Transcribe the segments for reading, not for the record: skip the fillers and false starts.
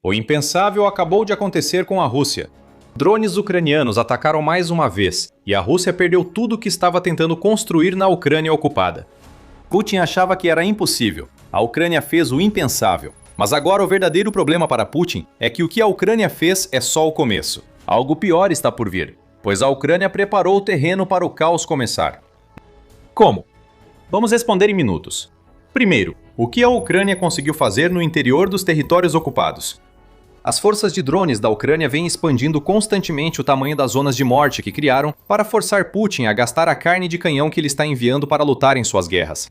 O impensável acabou de acontecer com a Rússia. Drones ucranianos atacaram mais uma vez, e a Rússia perdeu tudo o que estava tentando construir na Ucrânia ocupada. Putin achava que era impossível. A Ucrânia fez o impensável. Mas agora o verdadeiro problema para Putin é que o que a Ucrânia fez é só o começo. Algo pior está por vir, pois a Ucrânia preparou o terreno para o caos começar. Como? Vamos responder em minutos. Primeiro, o que a Ucrânia conseguiu fazer no interior dos territórios ocupados? As forças de drones da Ucrânia vêm expandindo constantemente o tamanho das zonas de morte que criaram para forçar Putin a gastar a carne de canhão que ele está enviando para lutar em suas guerras.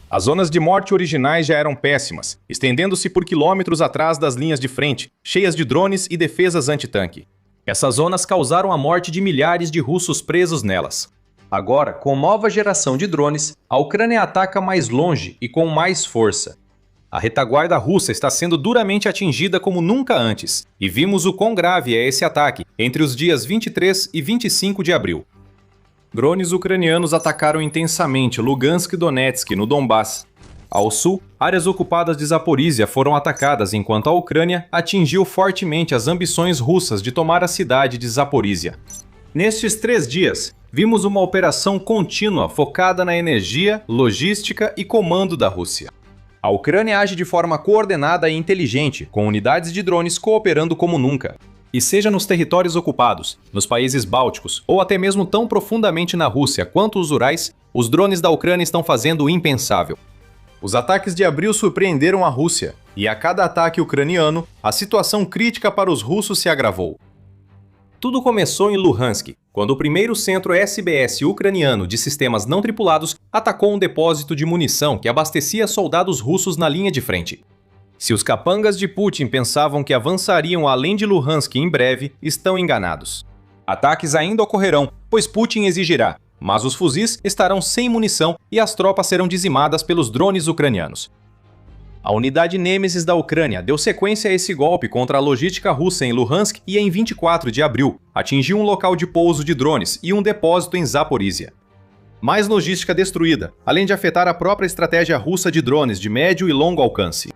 As zonas de morte originais já eram péssimas, estendendo-se por quilômetros atrás das linhas de frente, cheias de drones e defesas antitanque. Essas zonas causaram a morte de milhares de russos presos nelas. Agora, com nova geração de drones, a Ucrânia ataca mais longe e com mais força. A retaguarda russa está sendo duramente atingida como nunca antes, e vimos o quão grave é esse ataque entre os dias 23 e 25 de abril. Drones ucranianos atacaram intensamente Lugansk e Donetsk, no Donbass. Ao sul, áreas ocupadas de Zaporísia foram atacadas enquanto a Ucrânia atingiu fortemente as ambições russas de tomar a cidade de Zaporísia. Nestes 3 dias, vimos uma operação contínua focada na energia, logística e comando da Rússia. A Ucrânia age de forma coordenada e inteligente, com unidades de drones cooperando como nunca. E seja nos territórios ocupados, nos países bálticos ou até mesmo tão profundamente na Rússia quanto os Urais, os drones da Ucrânia estão fazendo o impensável. Os ataques de abril surpreenderam a Rússia, e a cada ataque ucraniano, a situação crítica para os russos se agravou. Tudo começou em Luhansk, quando o primeiro centro SBS ucraniano de sistemas não tripulados atacou um depósito de munição que abastecia soldados russos na linha de frente. Se os capangas de Putin pensavam que avançariam além de Luhansk em breve, estão enganados. Ataques ainda ocorrerão, pois Putin exigirá, mas os fuzis estarão sem munição e as tropas serão dizimadas pelos drones ucranianos. A unidade Nemesis da Ucrânia deu sequência a esse golpe contra a logística russa em Luhansk e em 24 de abril atingiu um local de pouso de drones e um depósito em Zaporísia. Mais logística destruída, além de afetar a própria estratégia russa de drones de médio e longo alcance.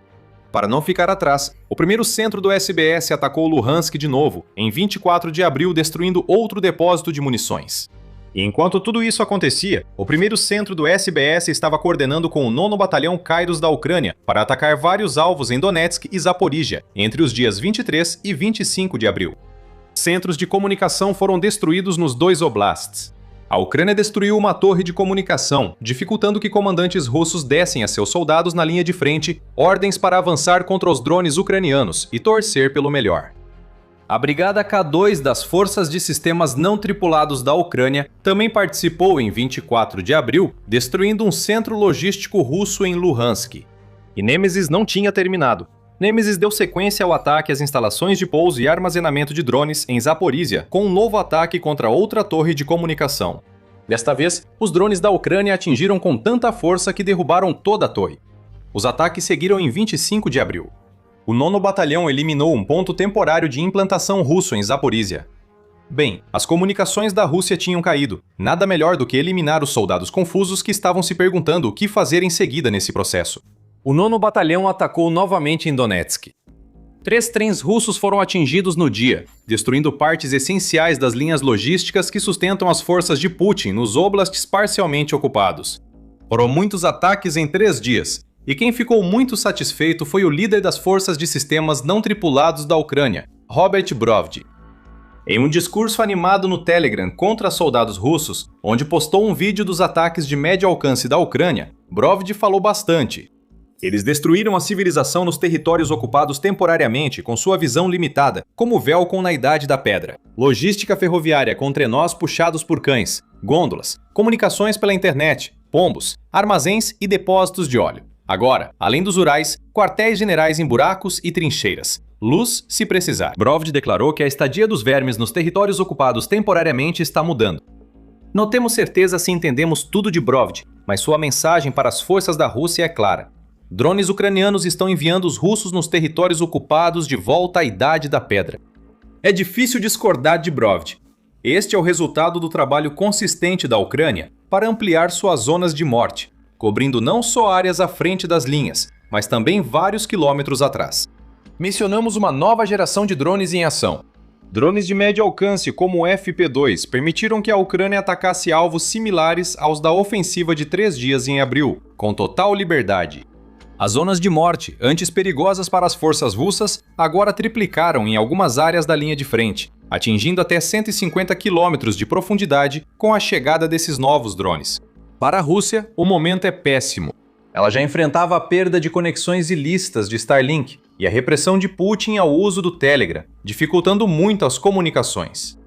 Para não ficar atrás, o primeiro centro do SBS atacou Luhansk de novo, em 24 de abril, destruindo outro depósito de munições. E enquanto tudo isso acontecia, o primeiro centro do SBS estava coordenando com o 9º Batalhão Kairos da Ucrânia para atacar vários alvos em Donetsk e Zaporísia, entre os dias 23 e 25 de abril. Centros de comunicação foram destruídos nos 2 oblasts. A Ucrânia destruiu uma torre de comunicação, dificultando que comandantes russos dessem a seus soldados na linha de frente ordens para avançar contra os drones ucranianos e torcer pelo melhor. A Brigada K2 das Forças de Sistemas Não Tripulados da Ucrânia também participou em 24 de abril, destruindo um centro logístico russo em Luhansk. E Nemesis não tinha terminado. Nemesis deu sequência ao ataque às instalações de pouso e armazenamento de drones em Zaporísia, com um novo ataque contra outra torre de comunicação. Desta vez, os drones da Ucrânia atingiram com tanta força que derrubaram toda a torre. Os ataques seguiram em 25 de abril. O 9º Batalhão eliminou um ponto temporário de implantação russo em Zaporísia. Bem, as comunicações da Rússia tinham caído. Nada melhor do que eliminar os soldados confusos que estavam se perguntando o que fazer em seguida nesse processo. O 9º Batalhão atacou novamente em Donetsk. 3 trens russos foram atingidos no dia, destruindo partes essenciais das linhas logísticas que sustentam as forças de Putin nos oblasts parcialmente ocupados. Foram muitos ataques em 3 dias. E quem ficou muito satisfeito foi o líder das forças de sistemas não tripulados da Ucrânia, Robert Brovdi. Em um discurso animado no Telegram contra soldados russos, onde postou um vídeo dos ataques de médio alcance da Ucrânia, Brovdi falou bastante. Eles destruíram a civilização nos territórios ocupados temporariamente com sua visão limitada, como Velcon na Idade da Pedra. Logística ferroviária com trenós puxados por cães, gôndolas, comunicações pela internet, pombos, armazéns e depósitos de óleo. Agora, além dos Urais, quartéis generais em buracos e trincheiras. Luz, se precisar. Brovdi declarou que a estadia dos vermes nos territórios ocupados temporariamente está mudando. Não temos certeza se entendemos tudo de Brovdi, mas sua mensagem para as forças da Rússia é clara. Drones ucranianos estão enviando os russos nos territórios ocupados de volta à Idade da Pedra. É difícil discordar de Brovdi. Este é o resultado do trabalho consistente da Ucrânia para ampliar suas zonas de morte, cobrindo não só áreas à frente das linhas, mas também vários quilômetros atrás. Mencionamos uma nova geração de drones em ação. Drones de médio alcance como o FP2 permitiram que a Ucrânia atacasse alvos similares aos da ofensiva de 3 dias em abril, com total liberdade. As zonas de morte, antes perigosas para as forças russas, agora triplicaram em algumas áreas da linha de frente, atingindo até 150 km de profundidade com a chegada desses novos drones. Para a Rússia, o momento é péssimo. Ela já enfrentava a perda de conexões ilícitas de Starlink e a repressão de Putin ao uso do Telegram, dificultando muito as comunicações.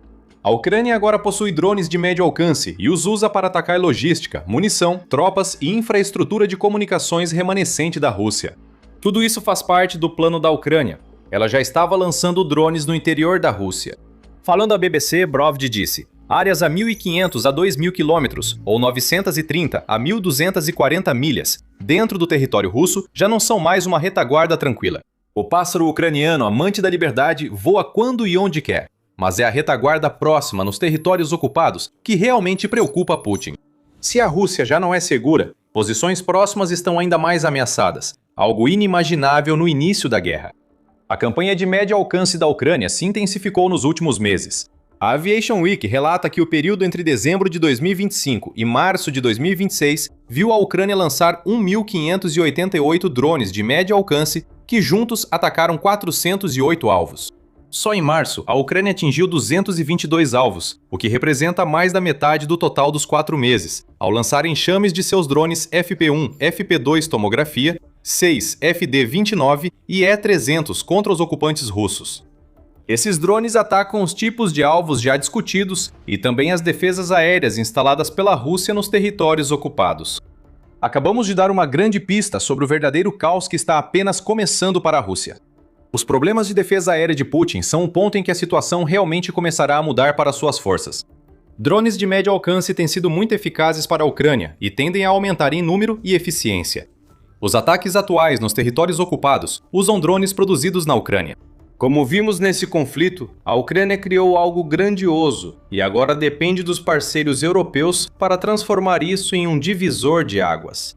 A Ucrânia agora possui drones de médio alcance e os usa para atacar logística, munição, tropas e infraestrutura de comunicações remanescente da Rússia. Tudo isso faz parte do plano da Ucrânia. Ela já estava lançando drones no interior da Rússia. Falando à BBC, Brovd disse: áreas a 1.500 a 2.000 km, ou 930 a 1.240 milhas, dentro do território russo, já não são mais uma retaguarda tranquila. O pássaro ucraniano, amante da liberdade, voa quando e onde quer. Mas é a retaguarda próxima nos territórios ocupados que realmente preocupa Putin. Se a Rússia já não é segura, posições próximas estão ainda mais ameaçadas, algo inimaginável no início da guerra. A campanha de médio alcance da Ucrânia se intensificou nos últimos meses. A Aviation Week relata que o período entre dezembro de 2025 e março de 2026 viu a Ucrânia lançar 1.588 drones de médio alcance que juntos atacaram 408 alvos. Só em março, a Ucrânia atingiu 222 alvos, o que representa mais da metade do total dos 4 meses, ao lançar enxames de seus drones FP1, FP2 tomografia, 6 FD-29 e E-300 contra os ocupantes russos. Esses drones atacam os tipos de alvos já discutidos e também as defesas aéreas instaladas pela Rússia nos territórios ocupados. Acabamos de dar uma grande pista sobre o verdadeiro caos que está apenas começando para a Rússia. Os problemas de defesa aérea de Putin são um ponto em que a situação realmente começará a mudar para suas forças. Drones de médio alcance têm sido muito eficazes para a Ucrânia e tendem a aumentar em número e eficiência. Os ataques atuais nos territórios ocupados usam drones produzidos na Ucrânia. Como vimos nesse conflito, a Ucrânia criou algo grandioso e agora depende dos parceiros europeus para transformar isso em um divisor de águas.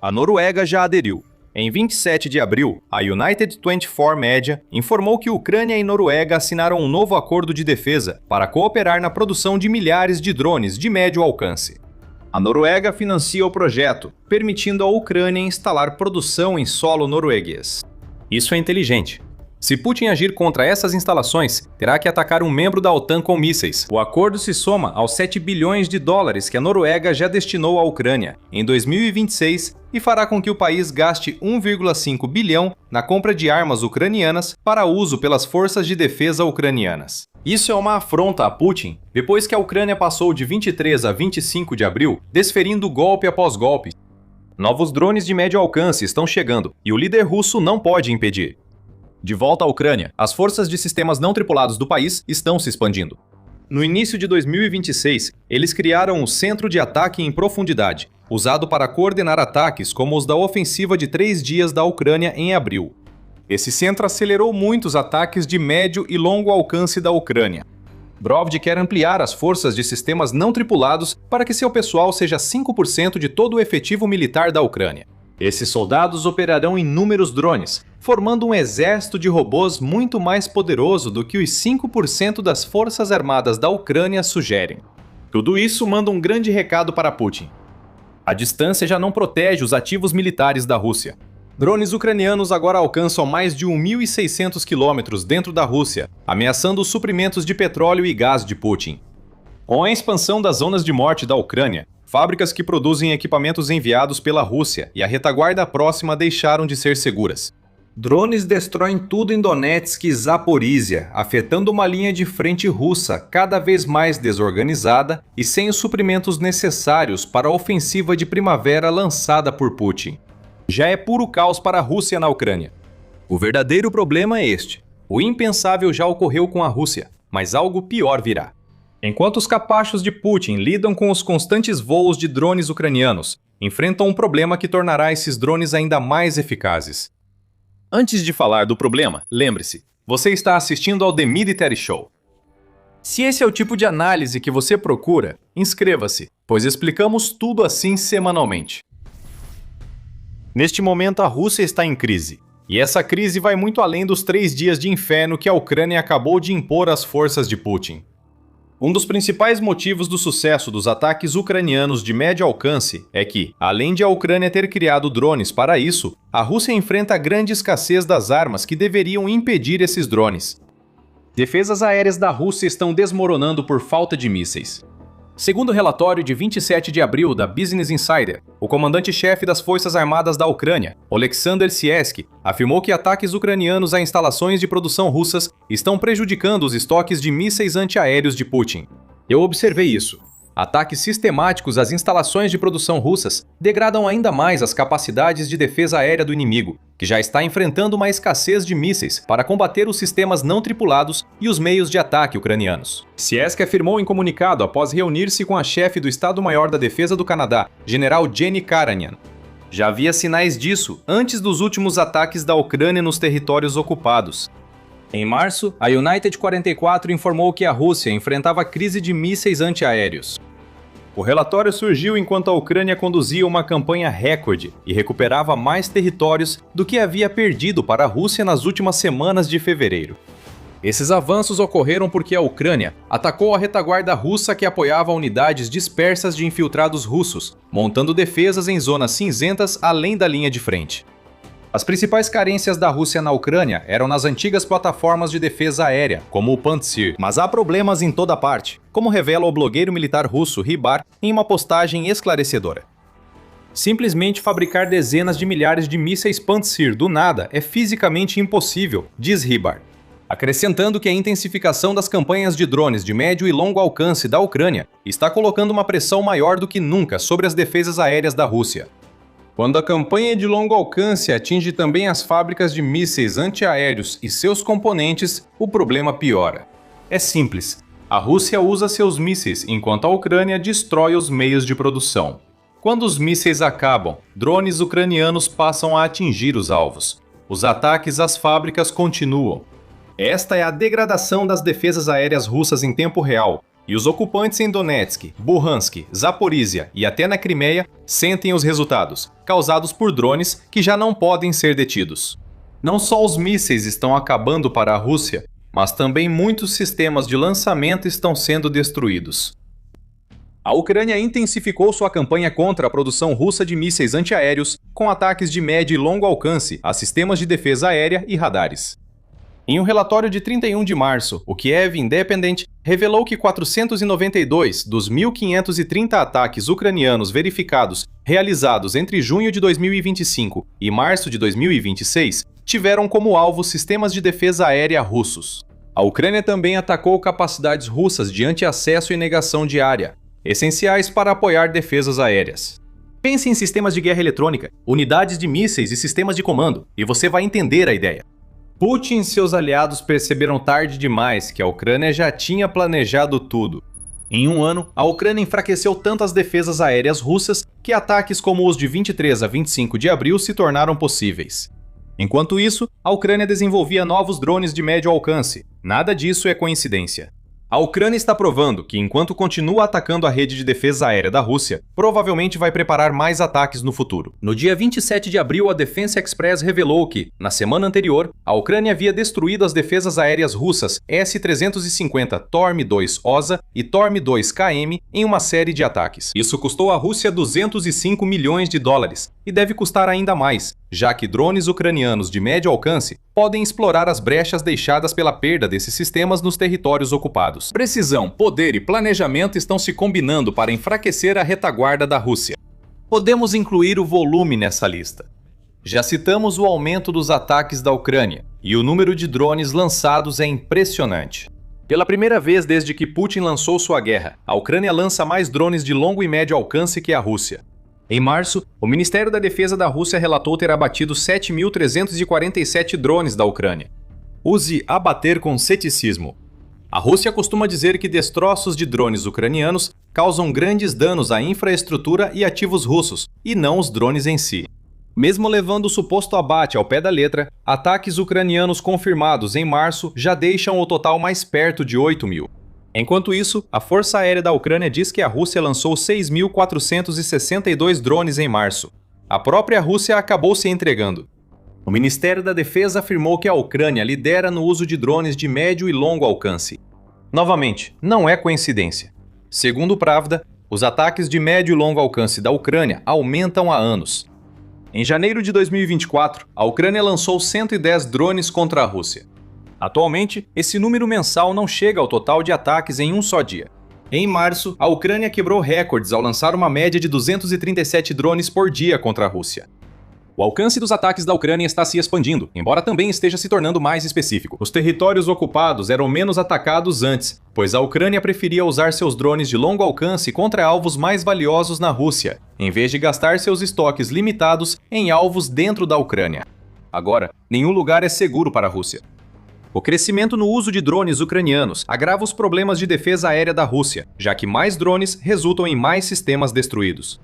A Noruega já aderiu. Em 27 de abril, a United 24 Media informou que Ucrânia e Noruega assinaram um novo acordo de defesa para cooperar na produção de milhares de drones de médio alcance. A Noruega financia o projeto, permitindo à Ucrânia instalar produção em solo norueguês. Isso é inteligente. Se Putin agir contra essas instalações, terá que atacar um membro da OTAN com mísseis. O acordo se soma aos 7 bilhões de dólares que a Noruega já destinou à Ucrânia em 2026 e fará com que o país gaste 1,5 bilhão na compra de armas ucranianas para uso pelas forças de defesa ucranianas. Isso é uma afronta a Putin, depois que a Ucrânia passou de 23 a 25 de abril, desferindo golpe após golpe. Novos drones de médio alcance estão chegando e o líder russo não pode impedir. De volta à Ucrânia, as forças de sistemas não tripulados do país estão se expandindo. No início de 2026, eles criaram o Centro de Ataque em Profundidade, usado para coordenar ataques como os da ofensiva de 3 dias da Ucrânia em abril. Esse centro acelerou muitos ataques de médio e longo alcance da Ucrânia. Brovd quer ampliar as forças de sistemas não tripulados para que seu pessoal seja 5% de todo o efetivo militar da Ucrânia. Esses soldados operarão inúmeros drones, formando um exército de robôs muito mais poderoso do que os 5% das forças armadas da Ucrânia sugerem. Tudo isso manda um grande recado para Putin. A distância já não protege os ativos militares da Rússia. Drones ucranianos agora alcançam mais de 1.600 quilômetros dentro da Rússia, ameaçando os suprimentos de petróleo e gás de Putin. Com a expansão das zonas de morte da Ucrânia, fábricas que produzem equipamentos enviados pela Rússia e a retaguarda próxima deixaram de ser seguras. Drones destroem tudo em Donetsk e Zaporizhia, afetando uma linha de frente russa cada vez mais desorganizada e sem os suprimentos necessários para a ofensiva de primavera lançada por Putin. Já é puro caos para a Rússia na Ucrânia. O verdadeiro problema é este. O impensável já ocorreu com a Rússia, mas algo pior virá. Enquanto os capachos de Putin lidam com os constantes voos de drones ucranianos, enfrentam um problema que tornará esses drones ainda mais eficazes. Antes de falar do problema, lembre-se, você está assistindo ao The Military Show. Se esse é o tipo de análise que você procura, inscreva-se, pois explicamos tudo assim semanalmente. Neste momento, a Rússia está em crise, E essa crise vai muito além dos 3 dias de inferno que a Ucrânia acabou de impor às forças de Putin. Um dos principais motivos do sucesso dos ataques ucranianos de médio alcance é que, além de a Ucrânia ter criado drones para isso, a Rússia enfrenta a grande escassez das armas que deveriam impedir esses drones. Defesas aéreas da Rússia estão desmoronando por falta de mísseis. Segundo o relatório de 27 de abril da Business Insider, o comandante-chefe das Forças Armadas da Ucrânia, Oleksandr Siersky, afirmou que ataques ucranianos a instalações de produção russas estão prejudicando os estoques de mísseis antiaéreos de Putin. Eu observei isso. Ataques sistemáticos às instalações de produção russas degradam ainda mais as capacidades de defesa aérea do inimigo, que já está enfrentando uma escassez de mísseis para combater os sistemas não tripulados e os meios de ataque ucranianos. Siersky afirmou em comunicado após reunir-se com a chefe do Estado-Maior da Defesa do Canadá, General Jenny Karajan. Já havia sinais disso antes dos últimos ataques da Ucrânia nos territórios ocupados. Em março, a United 44 informou que a Rússia enfrentava crise de mísseis antiaéreos. O relatório surgiu enquanto a Ucrânia conduzia uma campanha recorde e recuperava mais territórios do que havia perdido para a Rússia nas últimas semanas de fevereiro. Esses avanços ocorreram porque a Ucrânia atacou a retaguarda russa que apoiava unidades dispersas de infiltrados russos, montando defesas em zonas cinzentas além da linha de frente. As principais carências da Rússia na Ucrânia eram nas antigas plataformas de defesa aérea, como o Pantsir, mas há problemas em toda parte, como revela o blogueiro militar russo Rybar em uma postagem esclarecedora. Simplesmente fabricar dezenas de milhares de mísseis Pantsir do nada é fisicamente impossível, diz Rybar, acrescentando que a intensificação das campanhas de drones de médio e longo alcance da Ucrânia está colocando uma pressão maior do que nunca sobre as defesas aéreas da Rússia. Quando a campanha de longo alcance atinge também as fábricas de mísseis antiaéreos e seus componentes, o problema piora. É simples. A Rússia usa seus mísseis enquanto a Ucrânia destrói os meios de produção. Quando os mísseis acabam, drones ucranianos passam a atingir os alvos. Os ataques às fábricas continuam. Esta é a degradação das defesas aéreas russas em tempo real. E os ocupantes em Donetsk, Luhansk, Zaporizhia e até na Crimeia sentem os resultados, causados por drones que já não podem ser detidos. Não só os mísseis estão acabando para a Rússia, mas também muitos sistemas de lançamento estão sendo destruídos. A Ucrânia intensificou sua campanha contra a produção russa de mísseis antiaéreos, com ataques de médio e longo alcance a sistemas de defesa aérea e radares. Em um relatório de 31 de março, o Kiev Independent revelou que 492 dos 1.530 ataques ucranianos verificados realizados entre junho de 2025 e março de 2026 tiveram como alvo sistemas de defesa aérea russos. A Ucrânia também atacou capacidades russas de anti-acesso e negação de área, essenciais para apoiar defesas aéreas. Pense em sistemas de guerra eletrônica, unidades de mísseis e sistemas de comando, e você vai entender a ideia. Putin e seus aliados perceberam tarde demais que a Ucrânia já tinha planejado tudo. Em um ano, a Ucrânia enfraqueceu tanto as defesas aéreas russas que ataques como os de 23 a 25 de abril se tornaram possíveis. Enquanto isso, a Ucrânia desenvolvia novos drones de médio alcance. Nada disso é coincidência. A Ucrânia está provando que, enquanto continua atacando a rede de defesa aérea da Rússia, provavelmente vai preparar mais ataques no futuro. No dia 27 de abril, a Defense Express revelou que, na semana anterior, a Ucrânia havia destruído as defesas aéreas russas S-350 Torm-2 OSA e Torm-2 KM em uma série de ataques. Isso custou à Rússia 205 milhões de dólares e deve custar ainda mais, já que drones ucranianos de médio alcance podem explorar as brechas deixadas pela perda desses sistemas nos territórios ocupados. Precisão, poder e planejamento estão se combinando para enfraquecer a retaguarda da Rússia. Podemos incluir o volume nessa lista. Já citamos o aumento dos ataques da Ucrânia, e o número de drones lançados é impressionante. Pela primeira vez desde que Putin lançou sua guerra, a Ucrânia lança mais drones de longo e médio alcance que a Rússia. Em março, o Ministério da Defesa da Rússia relatou ter abatido 7.347 drones da Ucrânia. Use abater com ceticismo. A Rússia costuma dizer que destroços de drones ucranianos causam grandes danos à infraestrutura e ativos russos, e não os drones em si. Mesmo levando o suposto abate ao pé da letra, ataques ucranianos confirmados em março já deixam o total mais perto de 8.000. Enquanto isso, a Força Aérea da Ucrânia diz que a Rússia lançou 6.462 drones em março. A própria Rússia acabou se entregando. O Ministério da Defesa afirmou que a Ucrânia lidera no uso de drones de médio e longo alcance. Novamente, não é coincidência. Segundo o Pravda, os ataques de médio e longo alcance da Ucrânia aumentam há anos. Em janeiro de 2024, a Ucrânia lançou 110 drones contra a Rússia. Atualmente, esse número mensal não chega ao total de ataques em um só dia. Em março, a Ucrânia quebrou recordes ao lançar uma média de 237 drones por dia contra a Rússia. O alcance dos ataques da Ucrânia está se expandindo, embora também esteja se tornando mais específico. Os territórios ocupados eram menos atacados antes, pois a Ucrânia preferia usar seus drones de longo alcance contra alvos mais valiosos na Rússia, em vez de gastar seus estoques limitados em alvos dentro da Ucrânia. Agora, nenhum lugar é seguro para a Rússia. O crescimento no uso de drones ucranianos agrava os problemas de defesa aérea da Rússia, já que mais drones resultam em mais sistemas destruídos.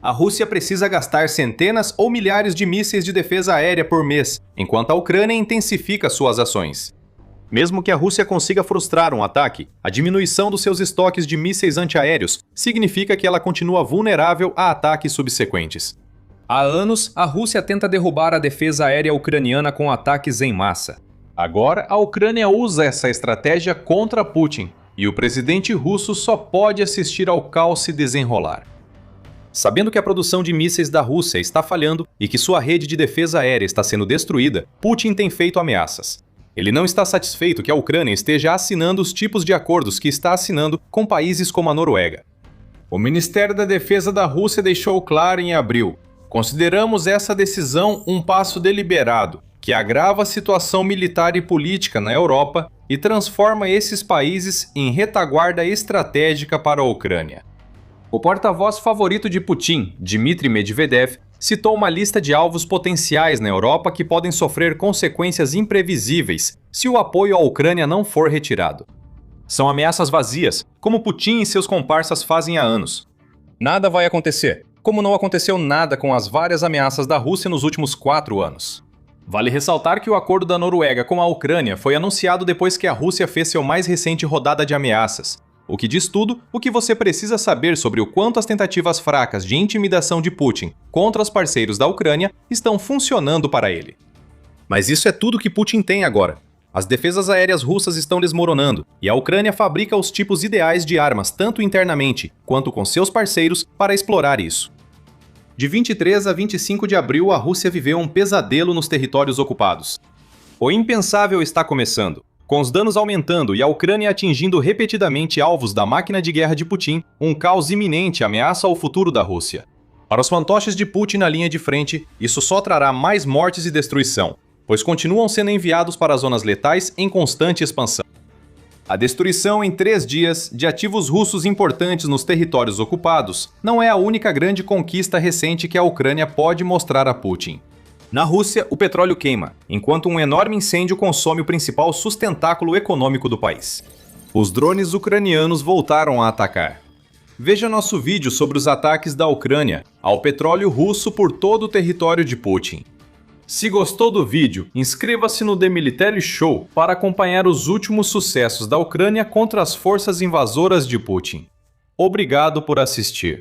A Rússia precisa gastar centenas ou milhares de mísseis de defesa aérea por mês, enquanto a Ucrânia intensifica suas ações. Mesmo que a Rússia consiga frustrar um ataque, a diminuição dos seus estoques de mísseis antiaéreos significa que ela continua vulnerável a ataques subsequentes. Há anos, a Rússia tenta derrubar a defesa aérea ucraniana com ataques em massa. Agora, a Ucrânia usa essa estratégia contra Putin, e o presidente russo só pode assistir ao caos se desenrolar. Sabendo que a produção de mísseis da Rússia está falhando e que sua rede de defesa aérea está sendo destruída, Putin tem feito ameaças. Ele não está satisfeito que a Ucrânia esteja assinando os tipos de acordos que está assinando com países como a Noruega. O Ministério da Defesa da Rússia deixou claro em abril: consideramos essa decisão um passo deliberado, que agrava a situação militar e política na Europa e transforma esses países em retaguarda estratégica para a Ucrânia. O porta-voz favorito de Putin, Dmitry Medvedev, citou uma lista de alvos potenciais na Europa que podem sofrer consequências imprevisíveis se o apoio à Ucrânia não for retirado. São ameaças vazias, como Putin e seus comparsas fazem há anos. Nada vai acontecer, como não aconteceu nada com as várias ameaças da Rússia nos últimos 4 anos. Vale ressaltar que o acordo da Noruega com a Ucrânia foi anunciado depois que a Rússia fez seu mais recente rodada de ameaças, o que diz tudo o que você precisa saber sobre o quanto as tentativas fracas de intimidação de Putin contra os parceiros da Ucrânia estão funcionando para ele. Mas isso é tudo que Putin tem agora. As defesas aéreas russas estão desmoronando, e a Ucrânia fabrica os tipos ideais de armas tanto internamente quanto com seus parceiros para explorar isso. De 23 a 25 de abril, a Rússia viveu um pesadelo nos territórios ocupados. O impensável está começando. Com os danos aumentando e a Ucrânia atingindo repetidamente alvos da máquina de guerra de Putin, um caos iminente ameaça o futuro da Rússia. Para os fantoches de Putin na linha de frente, isso só trará mais mortes e destruição, pois continuam sendo enviados para zonas letais em constante expansão. A destruição em 3 dias de ativos russos importantes nos territórios ocupados não é a única grande conquista recente que a Ucrânia pode mostrar a Putin. Na Rússia, o petróleo queima, enquanto um enorme incêndio consome o principal sustentáculo econômico do país. Os drones ucranianos voltaram a atacar. Veja nosso vídeo sobre os ataques da Ucrânia ao petróleo russo por todo o território de Putin. Se gostou do vídeo, inscreva-se no The Military Show para acompanhar os últimos sucessos da Ucrânia contra as forças invasoras de Putin. Obrigado por assistir.